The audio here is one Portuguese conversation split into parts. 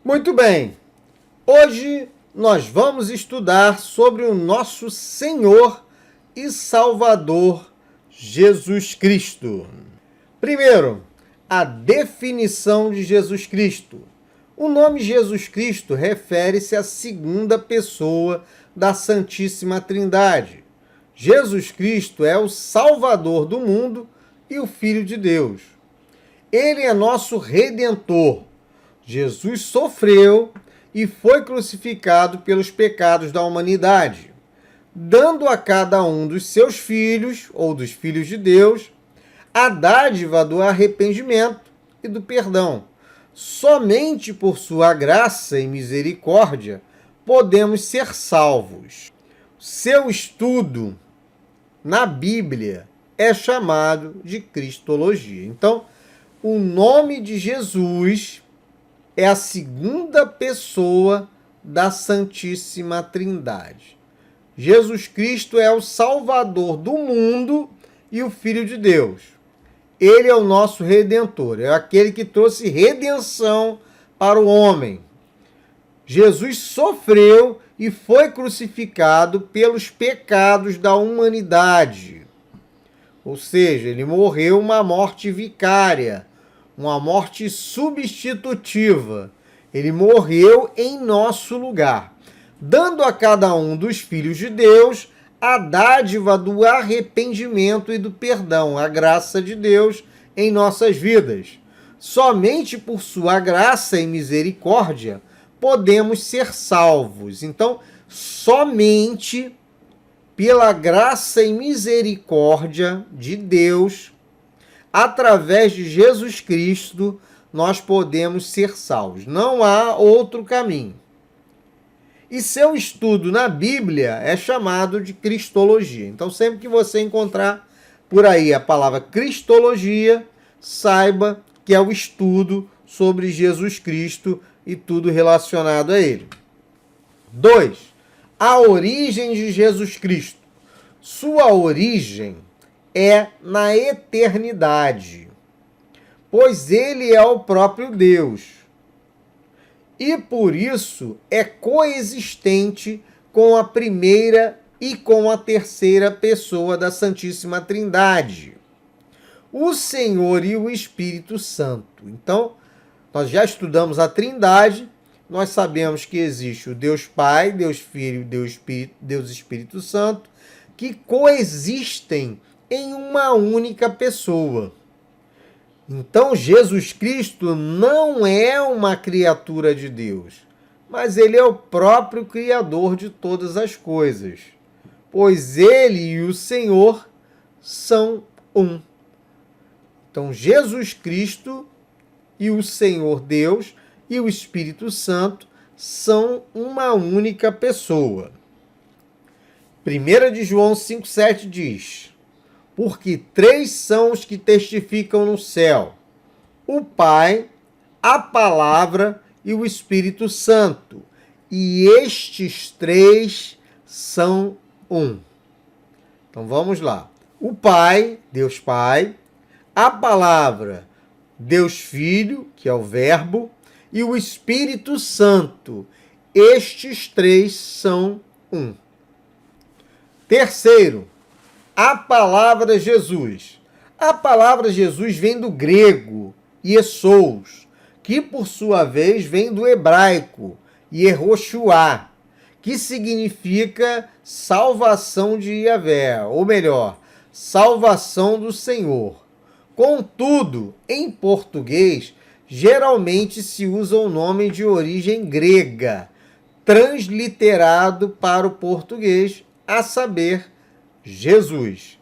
Muito bem, hoje nós vamos estudar sobre o nosso Senhor e Salvador Jesus Cristo. Primeiro, a definição de Jesus Cristo. O nome Jesus Cristo refere-se à segunda pessoa da Santíssima Trindade. Jesus Cristo é o Salvador do mundo e o Filho de Deus. Ele é nosso Redentor. Jesus sofreu e foi crucificado pelos pecados da humanidade, dando a cada um dos seus filhos, ou dos filhos de Deus, a dádiva do arrependimento e do perdão. Somente por sua graça e misericórdia podemos ser salvos. Seu estudo na Bíblia é chamado de Cristologia. Então, o nome de Jesus é a segunda pessoa da Santíssima Trindade. Jesus Cristo é o Salvador do mundo e o Filho de Deus. Ele é o nosso Redentor, é aquele que trouxe redenção para o homem. Jesus sofreu e foi crucificado pelos pecados da humanidade. Ou seja, ele morreu uma morte vicária, uma morte substitutiva. Ele morreu em nosso lugar, dando a cada um dos filhos de Deus a dádiva do arrependimento e do perdão, a graça de Deus em nossas vidas. Somente por sua graça e misericórdia podemos ser salvos. Então, somente pela graça e misericórdia de Deus, através de Jesus Cristo, nós podemos ser salvos. Não há outro caminho. E seu estudo na Bíblia é chamado de Cristologia. Então, sempre que você encontrar por aí a palavra Cristologia, saiba que é o estudo sobre Jesus Cristo e tudo relacionado a ele. 2. A origem de Jesus Cristo. Sua origem é na eternidade, pois ele é o próprio Deus. E por isso é coexistente com a primeira e com a terceira pessoa da Santíssima Trindade, o Senhor e o Espírito Santo. Então, nós já estudamos a Trindade, nós sabemos que existe o Deus Pai, Deus Filho e Deus Espírito Santo, que coexistem em uma única pessoa. Então, Jesus Cristo não é uma criatura de Deus, mas ele é o próprio Criador de todas as coisas, pois ele e o Senhor são um. Então, Jesus Cristo e o Senhor Deus e o Espírito Santo são uma única pessoa. 1 de João 5,7 diz: porque três são os que testificam no céu: o Pai, a Palavra e o Espírito Santo. E estes três são um. Então vamos lá. O Pai, Deus Pai, a Palavra, Deus Filho, que é o Verbo, e o Espírito Santo. Estes três são um. Terceiro, a palavra Jesus. A palavra Jesus vem do grego, Iesous, que por sua vez vem do hebraico, Yehoshua, que significa salvação de Yahvé, ou melhor, salvação do Senhor. Contudo, em português, geralmente se usa o nome de origem grega, transliterado para o português, a saber, Jesus.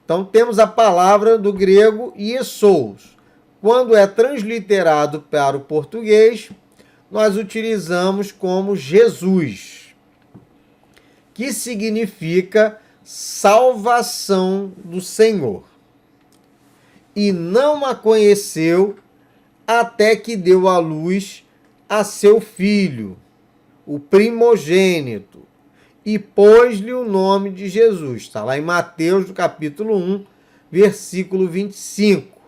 Então temos a palavra do grego Iesous. Quando é transliterado para o português, nós utilizamos como Jesus, que significa salvação do Senhor. E não a conheceu até que deu à luz a seu filho, o primogênito, e pôs-lhe o nome de Jesus. Está lá em Mateus, no capítulo 1, versículo 25.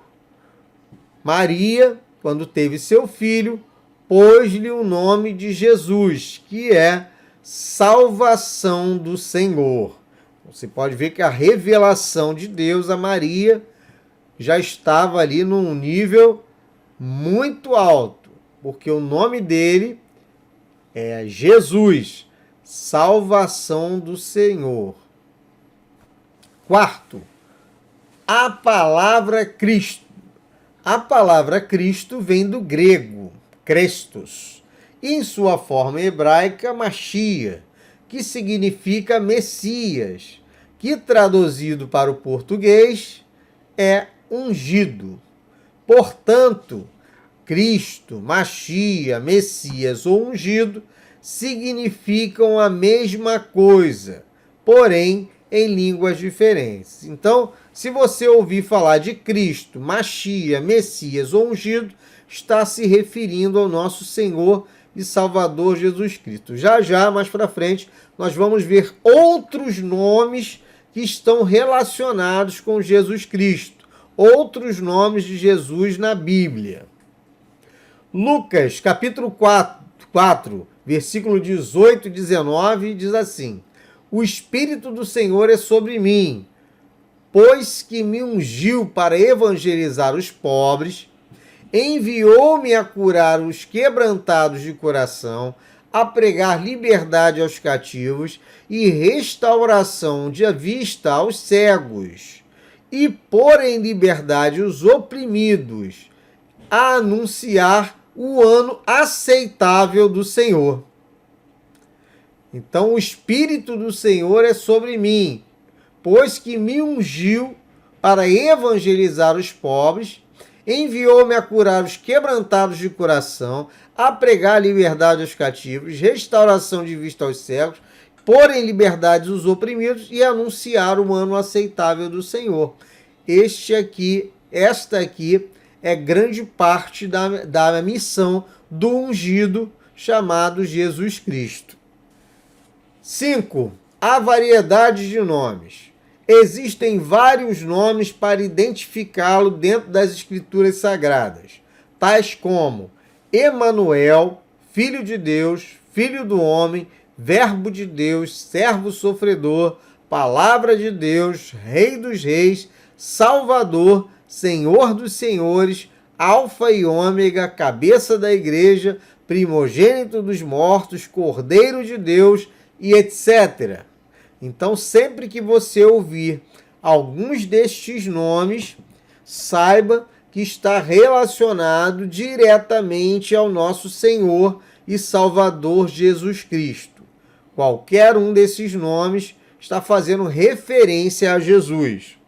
Maria, quando teve seu filho, pôs-lhe o nome de Jesus, que é salvação do Senhor. Você pode ver que a revelação de Deus a Maria já estava ali num nível muito alto, porque o nome dele é Jesus, salvação do Senhor. Quarto, a palavra Cristo. A palavra Cristo vem do grego, Christos, e em sua forma hebraica, Machia, que significa Messias, que traduzido para o português é ungido. Portanto, Cristo, Machia, Messias ou ungido significam a mesma coisa, porém em línguas diferentes. Então, se você ouvir falar de Cristo, Machia, Messias ou ungido, está se referindo ao nosso Senhor e Salvador Jesus Cristo. Já, mais para frente, nós vamos ver outros nomes que estão relacionados com Jesus Cristo, outros nomes de Jesus na Bíblia. Lucas, capítulo 4, versículo 18 e 19, diz assim: O Espírito do Senhor é sobre mim, pois que me ungiu para evangelizar os pobres, enviou-me a curar os quebrantados de coração, a pregar liberdade aos cativos e restauração de vista aos cegos, e pôr em liberdade os oprimidos, a anunciar o ano aceitável do Senhor. Então, o Espírito do Senhor é sobre mim, pois que me ungiu para evangelizar os pobres, enviou-me a curar os quebrantados de coração, a pregar liberdade aos cativos, restauração de vista aos cegos, pôr em liberdade os oprimidos e anunciar o ano aceitável do Senhor. Esta aqui é grande parte da missão do ungido chamado Jesus Cristo. 5. A variedade de nomes. Existem vários nomes para identificá-lo dentro das Escrituras Sagradas, tais como Emanuel, Filho de Deus, Filho do Homem, Verbo de Deus, Servo Sofredor, Palavra de Deus, Rei dos Reis, Salvador, Senhor dos Senhores, Alfa e Ômega, Cabeça da Igreja, Primogênito dos Mortos, Cordeiro de Deus e etc. Então, sempre que você ouvir alguns destes nomes, saiba que está relacionado diretamente ao nosso Senhor e Salvador Jesus Cristo. Qualquer um desses nomes está fazendo referência a Jesus.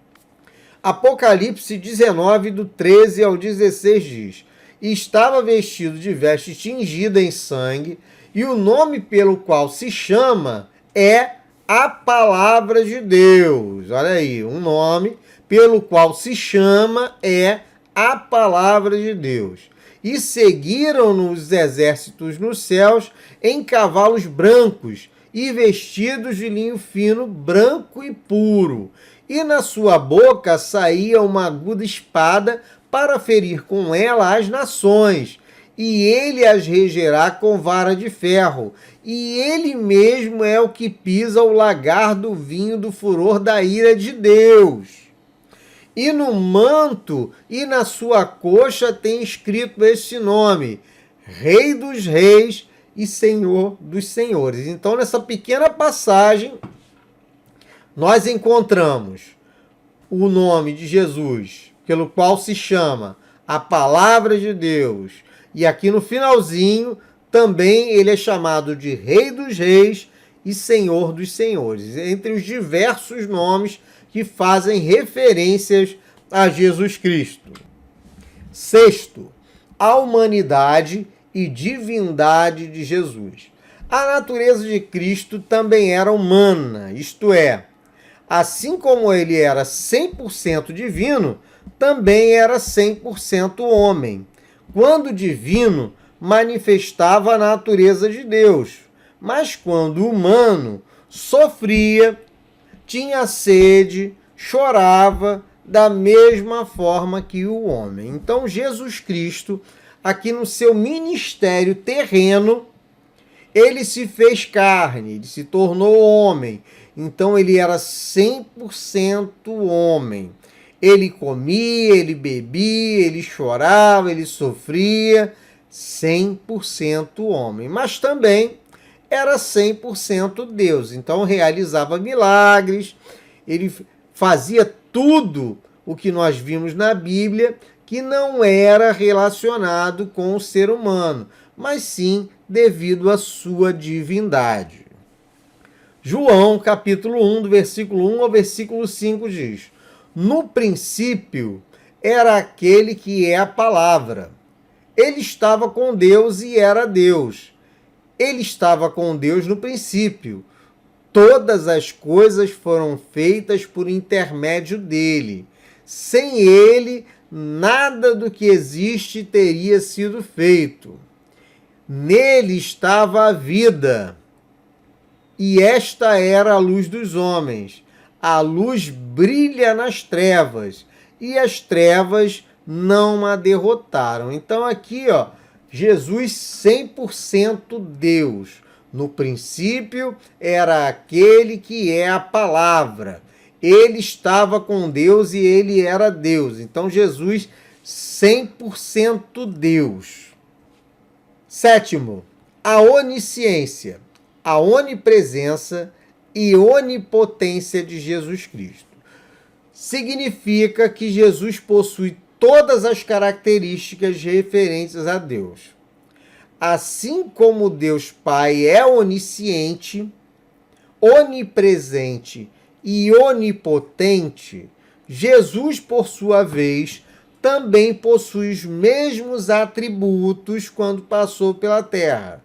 Apocalipse 19, do 13 ao 16 diz: E estava vestido de veste tingida em sangue, e o nome pelo qual se chama é a Palavra de Deus. Olha aí, um nome pelo qual se chama é a Palavra de Deus. E seguiram-no os exércitos nos céus em cavalos brancos e vestidos de linho fino, branco e puro. E na sua boca saía uma aguda espada para ferir com ela as nações. E ele as regerá com vara de ferro. E ele mesmo é o que pisa o lagar do vinho do furor da ira de Deus. E no manto e na sua coxa tem escrito este nome: Rei dos Reis e Senhor dos Senhores. Então, nessa pequena passagem, nós encontramos o nome de Jesus, pelo qual se chama a Palavra de Deus. E aqui no finalzinho, também ele é chamado de Rei dos Reis e Senhor dos Senhores, entre os diversos nomes que fazem referências a Jesus Cristo. 6. A humanidade e divindade de Jesus. A natureza de Cristo também era humana, isto é, assim como ele era 100% divino, também era 100% homem. Quando divino, manifestava a natureza de Deus, mas quando humano, sofria, tinha sede, chorava da mesma forma que o homem. Então, Jesus Cristo, aqui no seu ministério terreno, ele se fez carne, ele se tornou homem. Então ele era 100% homem. Ele comia, ele bebia, ele chorava, ele sofria, 100% homem. Mas também era 100% Deus. Então realizava milagres, ele fazia tudo o que nós vimos na Bíblia que não era relacionado com o ser humano, mas sim devido à sua divindade. João, capítulo 1, do versículo 1 ao versículo 5 diz: no princípio era aquele que é a palavra. Ele estava com Deus e era Deus. Ele estava com Deus no princípio. Todas as coisas foram feitas por intermédio dele. Sem ele, nada do que existe teria sido feito. Nele estava a vida, e esta era a luz dos homens. A luz brilha nas trevas, e as trevas não a derrotaram. Então aqui, Jesus 100% Deus. No princípio era aquele que é a palavra. Ele estava com Deus e ele era Deus. Então Jesus 100% Deus. Sétimo, a onisciência, a onipresença e onipotência de Jesus Cristo. Significa que Jesus possui todas as características referentes a Deus. Assim como Deus Pai é onisciente, onipresente e onipotente, Jesus, por sua vez, também possui os mesmos atributos quando passou pela terra.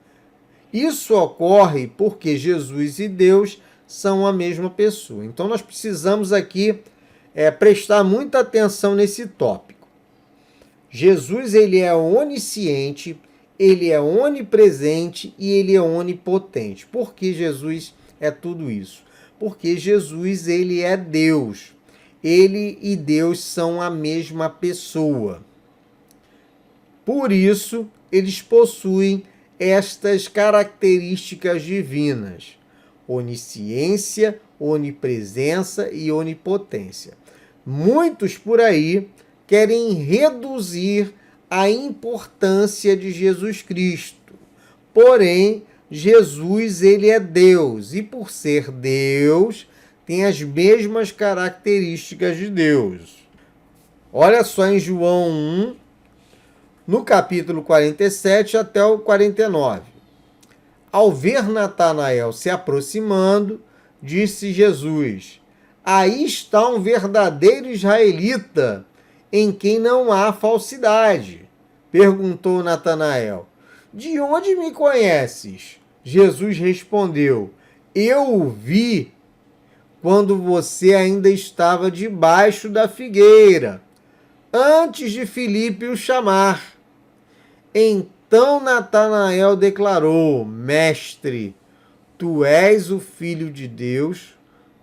Isso ocorre porque Jesus e Deus são a mesma pessoa. Então nós precisamos aqui prestar muita atenção nesse tópico. Jesus ele é onisciente, ele é onipresente e ele é onipotente. Por que Jesus é tudo isso? Porque Jesus ele é Deus. Ele e Deus são a mesma pessoa. Por isso, eles possuem estas características divinas: onisciência, onipresença e onipotência. Muitos por aí querem reduzir a importância de Jesus Cristo. Porém, Jesus ele é Deus e por ser Deus, tem as mesmas características de Deus. Olha só em João 1, no capítulo 47 até o 49. Ao ver Natanael se aproximando, disse Jesus: aí está um verdadeiro israelita, em quem não há falsidade. Perguntou Natanael: de onde me conheces? Jesus respondeu: eu o vi quando você ainda estava debaixo da figueira, antes de Filipe o chamar. Então Natanael declarou: mestre, tu és o Filho de Deus,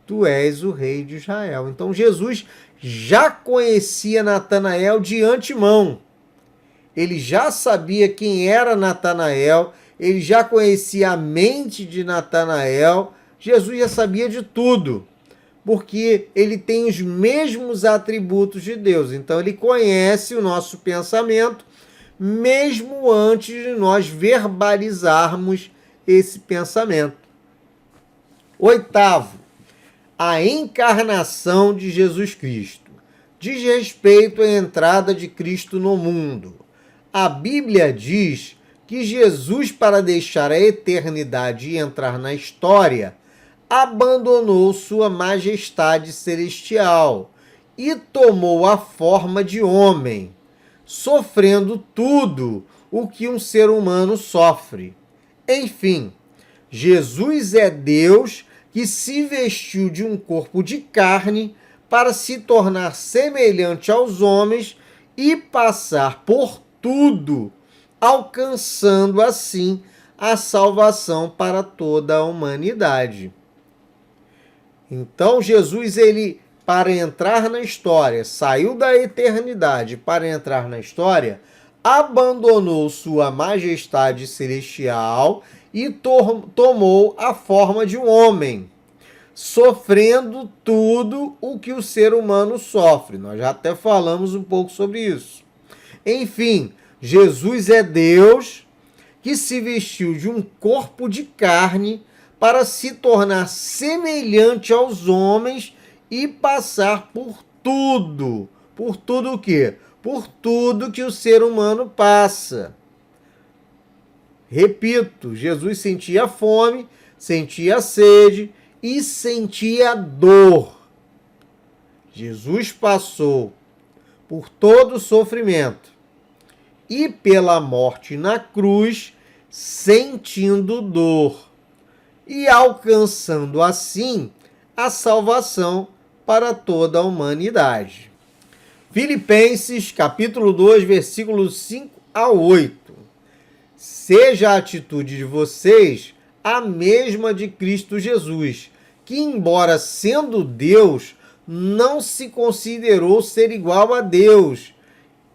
tu és o Rei de Israel. Então Jesus já conhecia Natanael de antemão. Ele já sabia quem era Natanael, ele já conhecia a mente de Natanael. Jesus já sabia de tudo, porque ele tem os mesmos atributos de Deus. Então ele conhece o nosso pensamento, mesmo antes de nós verbalizarmos esse pensamento. Oitavo, a encarnação de Jesus Cristo. Diz respeito à entrada de Cristo no mundo. A Bíblia diz que Jesus, para deixar a eternidade e entrar na história, abandonou sua majestade celestial e tomou a forma de homem, sofrendo tudo o que um ser humano sofre. Enfim, Jesus é Deus que se vestiu de um corpo de carne para se tornar semelhante aos homens e passar por tudo, alcançando assim a salvação para toda a humanidade. Então Jesus, ele, para entrar na história, saiu da eternidade para entrar na história, abandonou sua majestade celestial e tomou a forma de um homem, sofrendo tudo o que o ser humano sofre. Nós já até falamos um pouco sobre isso. Enfim, Jesus é Deus que se vestiu de um corpo de carne para se tornar semelhante aos homens e passar por tudo. Por tudo o quê? Por tudo que o ser humano passa. Repito, Jesus sentia fome, sentia sede e sentia dor. Jesus passou por todo o sofrimento e pela morte na cruz, sentindo dor e alcançando assim a salvação para toda a humanidade. Filipenses, capítulo 2, versículos 5 a 8. Seja a atitude de vocês a mesma de Cristo Jesus, que, embora sendo Deus, não se considerou ser igual a Deus,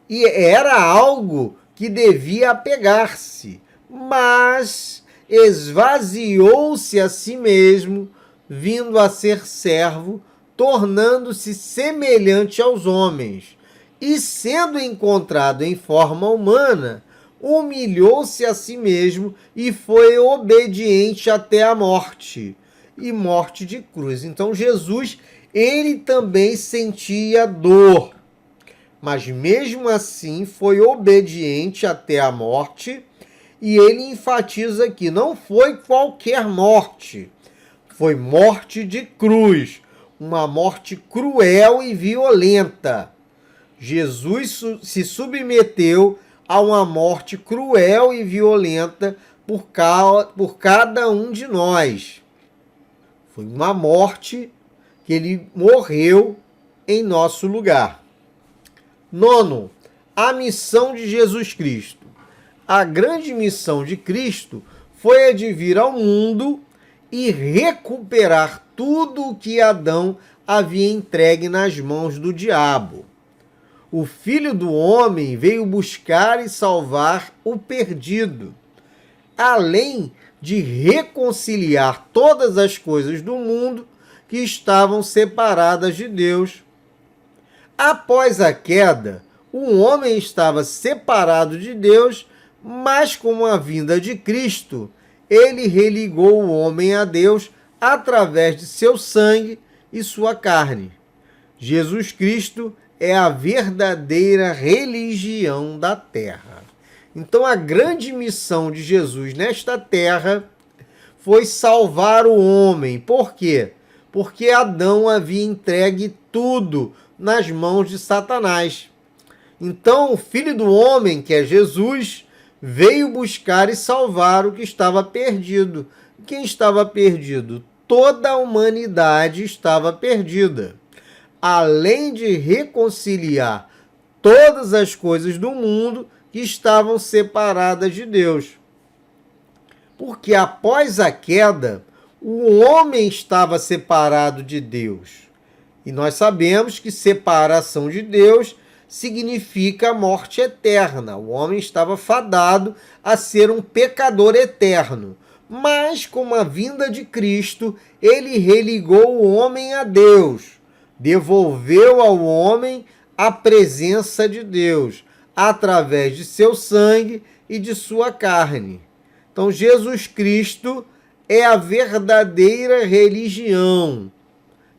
e era algo que devia apegar-se, mas esvaziou-se a si mesmo, vindo a ser servo, tornando-se semelhante aos homens, e sendo encontrado em forma humana, humilhou-se a si mesmo e foi obediente até a morte, e morte de cruz. Então Jesus, ele também sentia dor, mas mesmo assim foi obediente até a morte, e ele enfatiza aqui, não foi qualquer morte, foi morte de cruz, uma morte cruel e violenta. Jesus se submeteu a uma morte cruel e violenta por cada um de nós. Foi uma morte que ele morreu em nosso lugar. Nono, a missão de Jesus Cristo. A grande missão de Cristo foi a de vir ao mundo e recuperar tudo o que Adão havia entregue nas mãos do diabo. O Filho do Homem veio buscar e salvar o perdido, além de reconciliar todas as coisas do mundo que estavam separadas de Deus. Após a queda, o homem estava separado de Deus, mas com a vinda de Cristo, ele religou o homem a Deus através de seu sangue e sua carne. Jesus Cristo é a verdadeira religião da terra. Então, a grande missão de Jesus nesta terra foi salvar o homem. Por quê? Porque Adão havia entregue tudo nas mãos de Satanás. Então, o Filho do Homem, que é Jesus, veio buscar e salvar o que estava perdido. Quem estava perdido? Toda a humanidade estava perdida. Além de reconciliar todas as coisas do mundo que estavam separadas de Deus. Porque após a queda, o homem estava separado de Deus. E nós sabemos que separação de Deus significa morte eterna. O homem estava fadado a ser um pecador eterno. Mas com a vinda de Cristo, ele religou o homem a Deus. Devolveu ao homem a presença de Deus, através de seu sangue e de sua carne. Então, Jesus Cristo é a verdadeira religião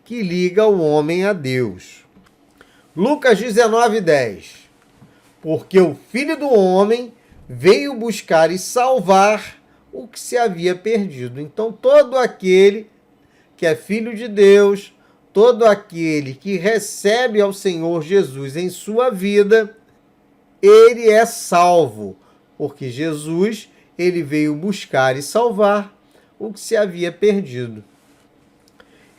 que liga o homem a Deus. Lucas 19:10. Porque o Filho do Homem veio buscar e salvar o que se havia perdido. Então, todo aquele que é filho de Deus, todo aquele que recebe ao Senhor Jesus em sua vida, ele é salvo, porque Jesus, ele veio buscar e salvar o que se havia perdido.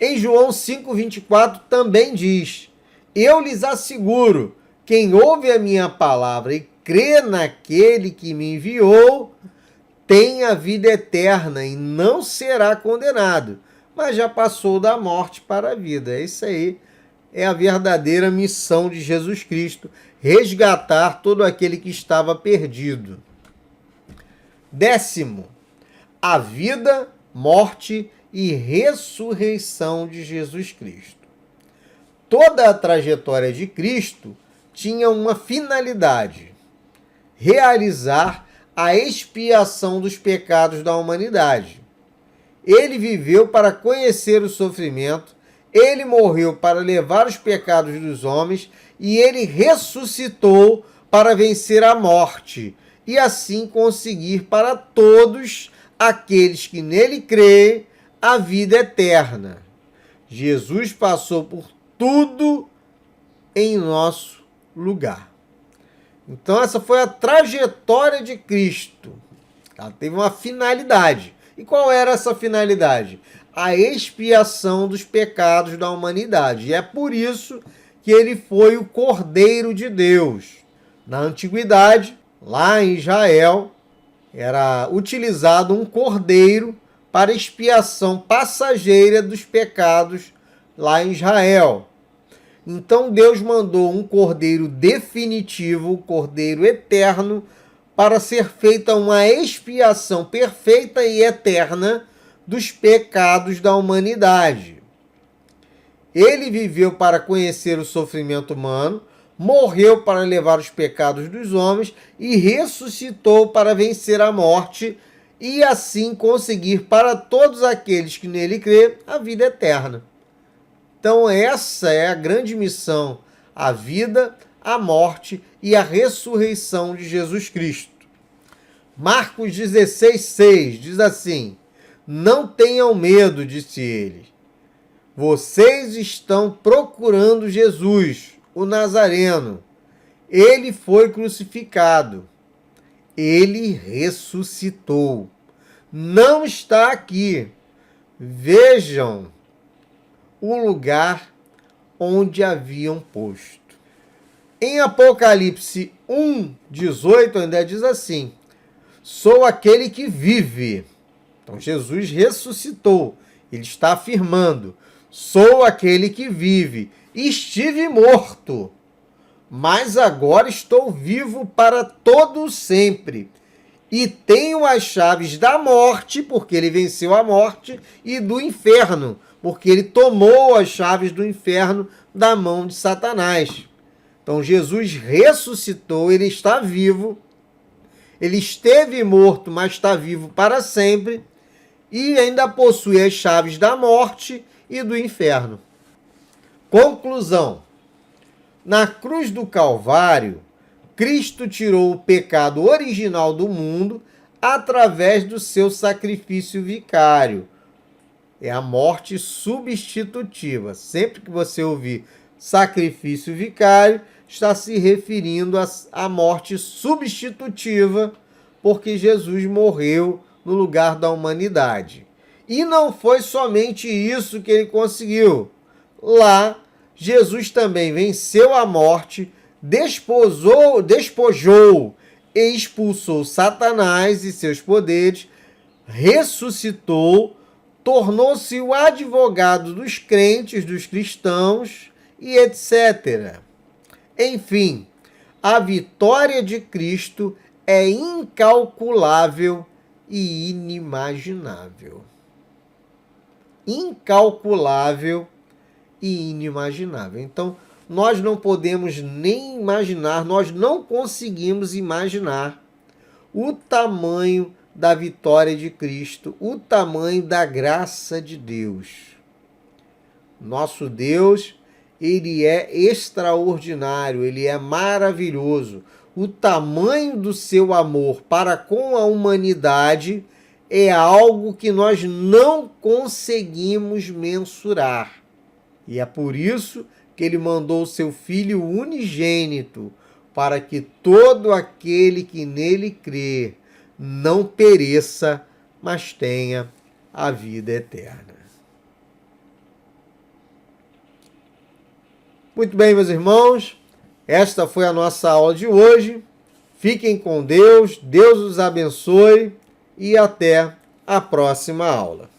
Em João 5:24 também diz: eu lhes asseguro, quem ouve a minha palavra e crê naquele que me enviou, tem a vida eterna e não será condenado, mas já passou da morte para a vida. Isso aí é a verdadeira missão de Jesus Cristo, resgatar todo aquele que estava perdido. 10º, a vida, morte e ressurreição de Jesus Cristo. Toda a trajetória de Cristo tinha uma finalidade: realizar a expiação dos pecados da humanidade. Ele viveu para conhecer o sofrimento, ele morreu para levar os pecados dos homens e ele ressuscitou para vencer a morte e assim conseguir para todos aqueles que nele creem a vida eterna. Jesus passou por tudo em nosso lugar. Então essa foi a trajetória de Cristo. Ela teve uma finalidade. E qual era essa finalidade? A expiação dos pecados da humanidade. E é por isso que ele foi o Cordeiro de Deus. Na antiguidade, lá em Israel, era utilizado um cordeiro para expiação passageira dos pecados lá em Israel. Então Deus mandou um cordeiro definitivo, um cordeiro eterno, para ser feita uma expiação perfeita e eterna dos pecados da humanidade. Ele viveu para conhecer o sofrimento humano, morreu para levar os pecados dos homens e ressuscitou para vencer a morte e assim conseguir para todos aqueles que nele crêem a vida eterna. Então essa é a grande missão, a vida, a morte e a ressurreição de Jesus Cristo. Marcos 16:6 diz assim: não tenham medo, disse ele. Vocês estão procurando Jesus, o Nazareno. Ele foi crucificado. Ele ressuscitou. Não está aqui. Vejam o lugar onde haviam posto. Em Apocalipse 1:18 ainda diz assim: sou aquele que vive. Então Jesus ressuscitou. Ele está afirmando: sou aquele que vive. Estive morto, mas agora estou vivo para todo sempre. E tenho as chaves da morte, porque ele venceu a morte, e do inferno, porque ele tomou as chaves do inferno da mão de Satanás. Então Jesus ressuscitou, ele está vivo, ele esteve morto, mas está vivo para sempre, e ainda possui as chaves da morte e do inferno. Conclusão: na cruz do Calvário, Cristo tirou o pecado original do mundo através do seu sacrifício vicário. É a morte substitutiva. Sempre que você ouvir sacrifício vicário, está se referindo à morte substitutiva, porque Jesus morreu no lugar da humanidade. E não foi somente isso que ele conseguiu. Lá, Jesus também venceu a morte, despojou e expulsou Satanás e seus poderes, ressuscitou, tornou-se o advogado dos crentes, dos cristãos e etc. Enfim, a vitória de Cristo é incalculável e inimaginável. Incalculável e inimaginável. Então, nós não podemos nem imaginar, nós não conseguimos imaginar o tamanho da vitória de Cristo, o tamanho da graça de Deus. Nosso Deus, ele é extraordinário, ele é maravilhoso. O tamanho do seu amor para com a humanidade é algo que nós não conseguimos mensurar. E é por isso que ele mandou o seu Filho unigênito, para que todo aquele que nele crê não pereça, mas tenha a vida eterna. Muito bem, meus irmãos, esta foi a nossa aula de hoje. Fiquem com Deus, Deus os abençoe e até a próxima aula.